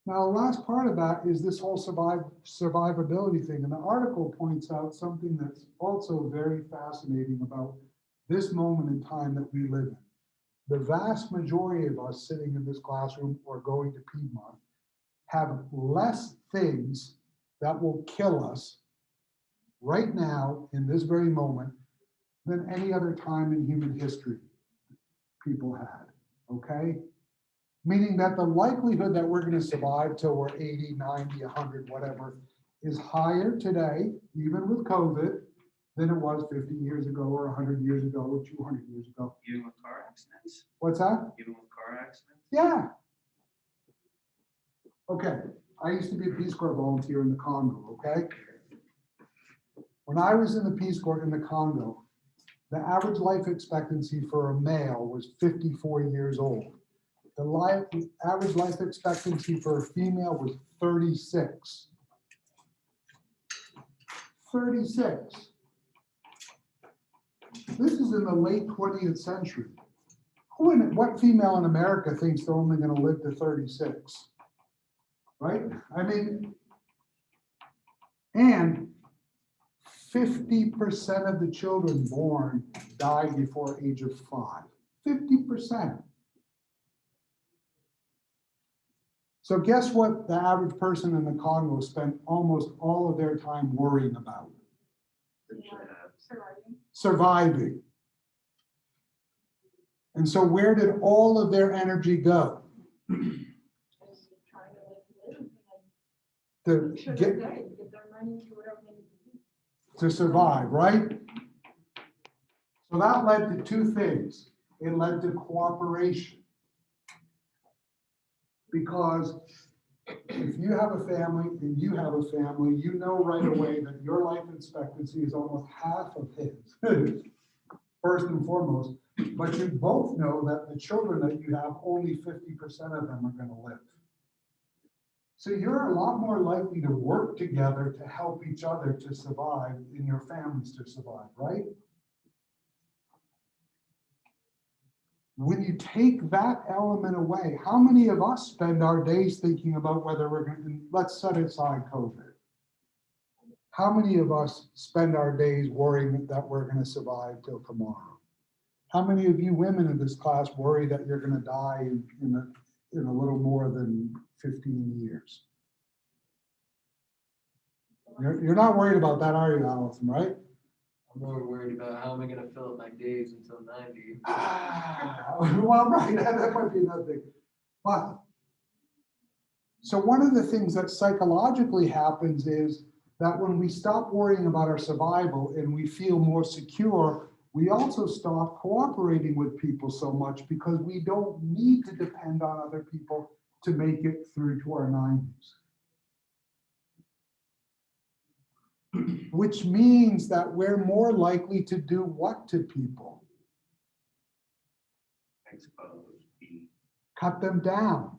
Now, the last part of that is this whole survivability thing. And the article points out something that's also very fascinating about this moment in time that we live in. The vast majority of us sitting in this classroom or going to Piedmont have less things that will kill us right now in this very moment than any other time in human history people had, okay? Meaning that the likelihood that we're gonna survive till we're 80, 90, 100, whatever, is higher today, even with COVID, than it was 50 years ago or 100 years ago or 200 years ago. Even with car accidents? What's that? Even with car accidents? Yeah. Okay, I used to be a Peace Corps volunteer in the Congo, okay? When I was in the Peace Corps in the Congo, the average life expectancy for a male was 54 years old. The average life expectancy for a female was 36. 36. This is in the late 20th century. What female in America thinks they're only going to live to 36? Right? I mean, and 50% of the children born die before age of 5. 50%. So guess what the average person in the Congo spent almost all of their time worrying about? Surviving. And so where did all of their energy go? To survive, right? So that led to two things. It led to cooperation. Because if you have a family and you have a family, you know right away that your life expectancy is almost half of his, first and foremost. But you both know that the children that you have, only 50% of them are going to live. So you're a lot more likely to work together to help each other to survive and your families to survive, right? When you take that element away, how many of us spend our days thinking about whether we're going to, let's set aside COVID. How many of us spend our days worrying that we're going to survive till tomorrow? How many of you women in this class worry that you're going to die in a little more than 15 years? You're not worried about that, are you, Allison, right? I'm more worried about how am I gonna fill up my days until 90. Well, right, that might be another thing. But, so one of the things that psychologically happens is that when we stop worrying about our survival and we feel more secure, we also stop cooperating with people so much because we don't need to depend on other people to make it through to our 90s. Which means that we're more likely to do what to people? Cut them down,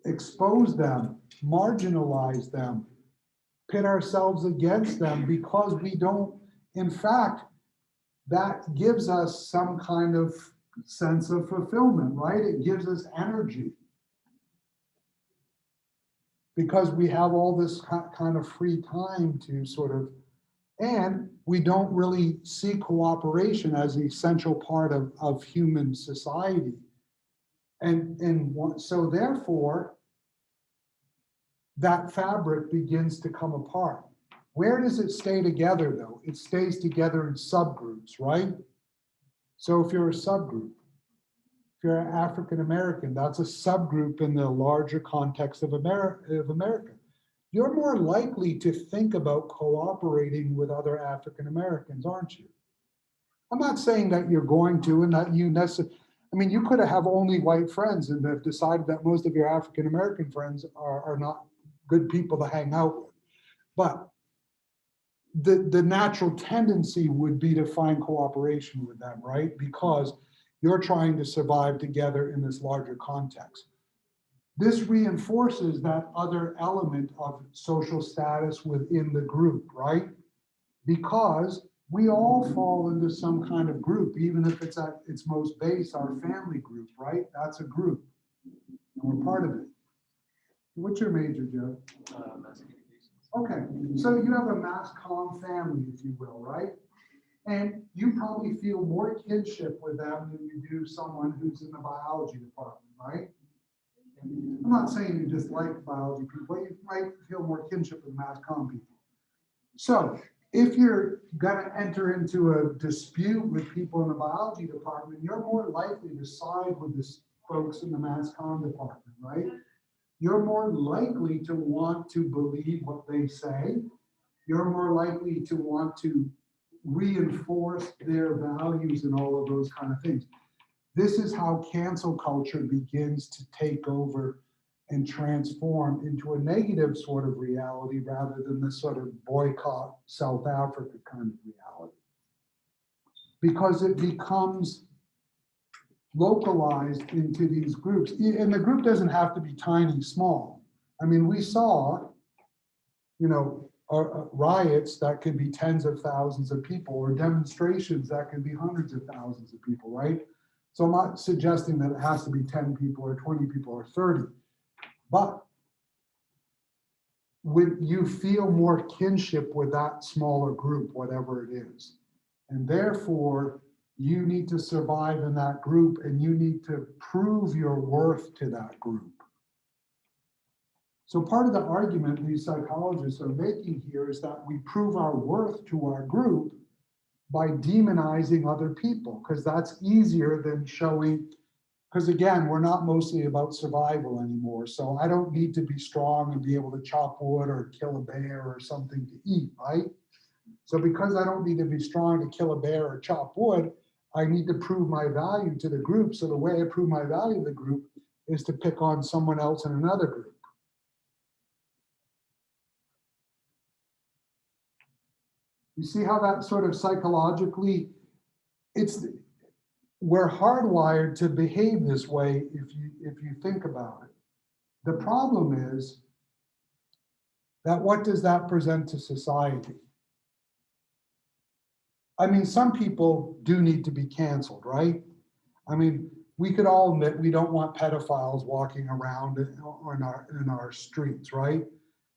expose them, marginalize them, pit ourselves against them because we don't, in fact, that gives us some kind of sense of fulfillment, right? It gives us energy. Because we have all this kind of free time to sort of, and we don't really see cooperation as an essential part of human society. So therefore, that fabric begins to come apart. Where does it stay together though? It stays together in subgroups, right? So if you're a subgroup, if you're an African American, that's a subgroup in the larger context of America. You're more likely to think about cooperating with other African Americans, aren't you? I'm not saying that you're going to and that you necessarily, I mean, you could have only white friends and have decided that most of your African-American friends are not good people to hang out with. But the natural tendency would be to find cooperation with them, right? Because you're trying to survive together in this larger context. This reinforces that other element of social status within the group, right? Because we all fall into some kind of group, even if it's at its most base, our family group, right? That's a group, and we're part of it. What's your major, Joe? Mass communications. Okay, so you have a mass comm family, if you will, right? And you probably feel more kinship with them than you do someone who's in the biology department, right? I'm not saying you dislike biology people, but you might feel more kinship with mass comm people. So if you're gonna enter into a dispute with people in the biology department, you're more likely to side with the folks in the mass comm department, right? You're more likely to want to believe what they say. You're more likely to want to reinforce their values and all of those kind of things. This is how cancel culture begins to take over and transform into a negative sort of reality rather than this sort of boycott South Africa kind of reality. Because it becomes localized into these groups. And the group doesn't have to be tiny, small. I mean, we saw, riots that could be tens of thousands of people or demonstrations that could be hundreds of thousands of people, right? So I'm not suggesting that it has to be 10 people or 20 people or 30, but when you feel more kinship with that smaller group, whatever it is, and therefore you need to survive in that group and you need to prove your worth to that group. So part of the argument these psychologists are making here is that we prove our worth to our group by demonizing other people, because that's easier than showing, because again, we're not mostly about survival anymore. So I don't need to be strong and be able to chop wood or kill a bear or something to eat, right? So because I don't need to be strong to kill a bear or chop wood, I need to prove my value to the group. So the way I prove my value to the group is to pick on someone else in another group. You see how that sort of psychologically, we're hardwired to behave this way if you think about it. The problem is that what does that present to society? I mean, some people do need to be canceled, right? I mean, we could all admit we don't want pedophiles walking around in our streets, right?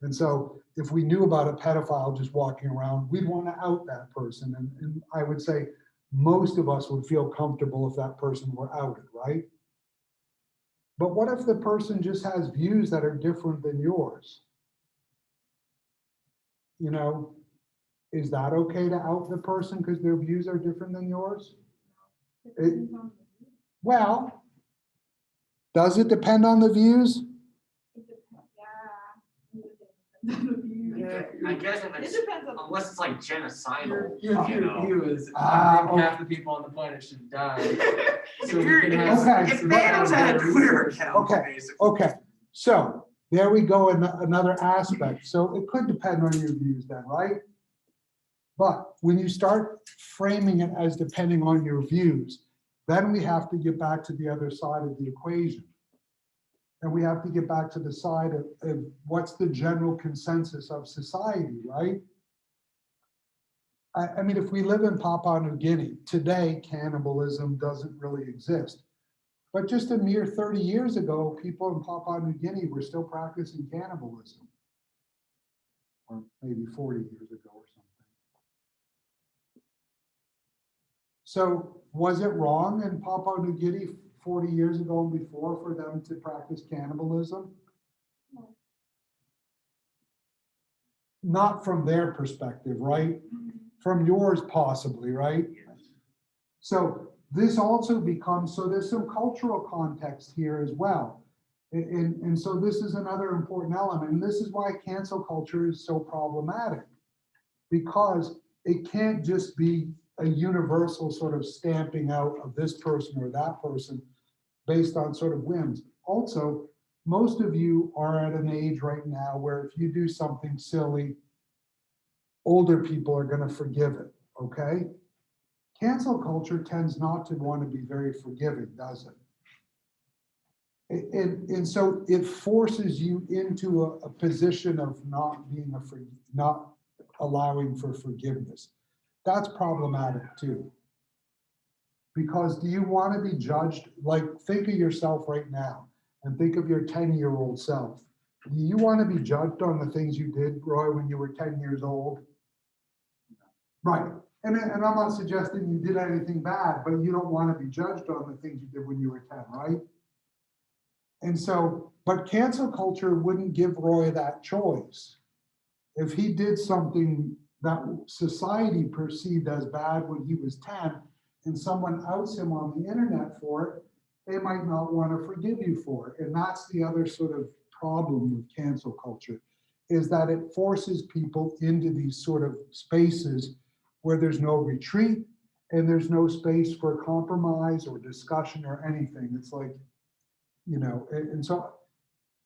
And so if we knew about a pedophile just walking around, we'd want to out that person. And I would say most of us would feel comfortable if that person were outed, right? But what if the person just has views that are different than yours? Is that okay to out the person because their views are different than yours? Well, does it depend on the views? Yeah, I guess if it's, unless it's like genocidal, Your you know. view is, I think half the people on the planet should die. So we can have. Okay. If Thanos had a Twitter account, Okay. basically. Okay, so there we go, another aspect. So it could depend on your views then, right? But when you start framing it as depending on your views, then we have to get back to the other side of the equation. And we have to get back to the side of what's the general consensus of society, right? I mean, if we live in Papua New Guinea, today cannibalism doesn't really exist. But just a mere 30 years ago, people in Papua New Guinea were still practicing cannibalism. Or maybe 40 years ago or something. So was it wrong in Papua New Guinea 40 years ago and before for them to practice cannibalism? No. Not from their perspective, right? From yours possibly, right? Yes. So this also becomes, so there's some cultural context here as well. And so this is another important element. And this is why cancel culture is so problematic, because it can't just be a universal sort of stamping out of this person or that person based on sort of whims. Also, most of you are at an age right now where if you do something silly, older people are going to forgive it, okay? Cancel culture tends not to want to be very forgiving, does it? And so it forces you into a position of not being not allowing for forgiveness. That's problematic too. Because do you want to be judged? Like, think of yourself right now and think of your 10-year-old self. Do you want to be judged on the things you did, Roy, when you were 10 years old? Right. And I'm not suggesting you did anything bad, but you don't want to be judged on the things you did when you were 10, right? And so, but cancel culture wouldn't give Roy that choice. If he did something that society perceived as bad when he was 10, and someone outs him on the internet for it, they might not want to forgive you for it. And that's the other sort of problem with cancel culture, is that it forces people into these sort of spaces where there's no retreat and there's no space for compromise or discussion or anything. It's like, you know, and so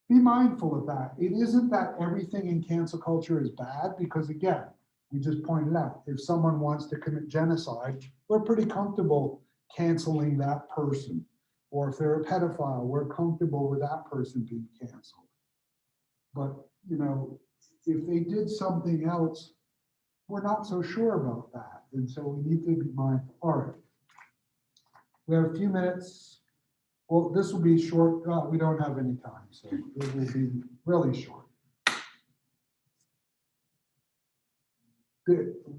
be mindful of that. It isn't that everything in cancel culture is bad, because again, we just pointed out, if someone wants to commit genocide, we're pretty comfortable canceling that person. Or if they're a pedophile, we're comfortable with that person being canceled. But, you know, if they did something else, we're not so sure about that. And so we need to be mindful. All right. We have a few minutes. Well, this will be short. We don't have any time, so it will be really short.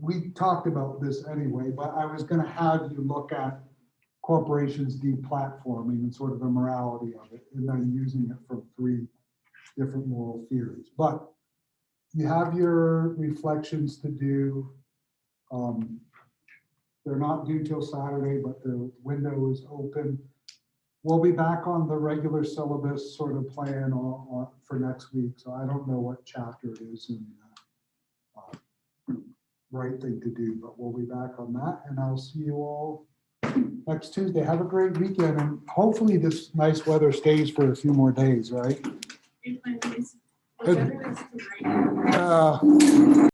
We talked about this anyway, but I was going to have you look at corporations deplatforming and sort of the morality of it, and then using it from 3 different moral theories. But you have your reflections to do. They're not due till Saturday, but the window is open. We'll be back on the regular syllabus sort of plan for next week. So I don't know what chapter it is and right thing to do, but we'll be back on that. And I'll see you all next Tuesday. Have a great weekend. And hopefully this nice weather stays for a few more days, right? The weather is tonight.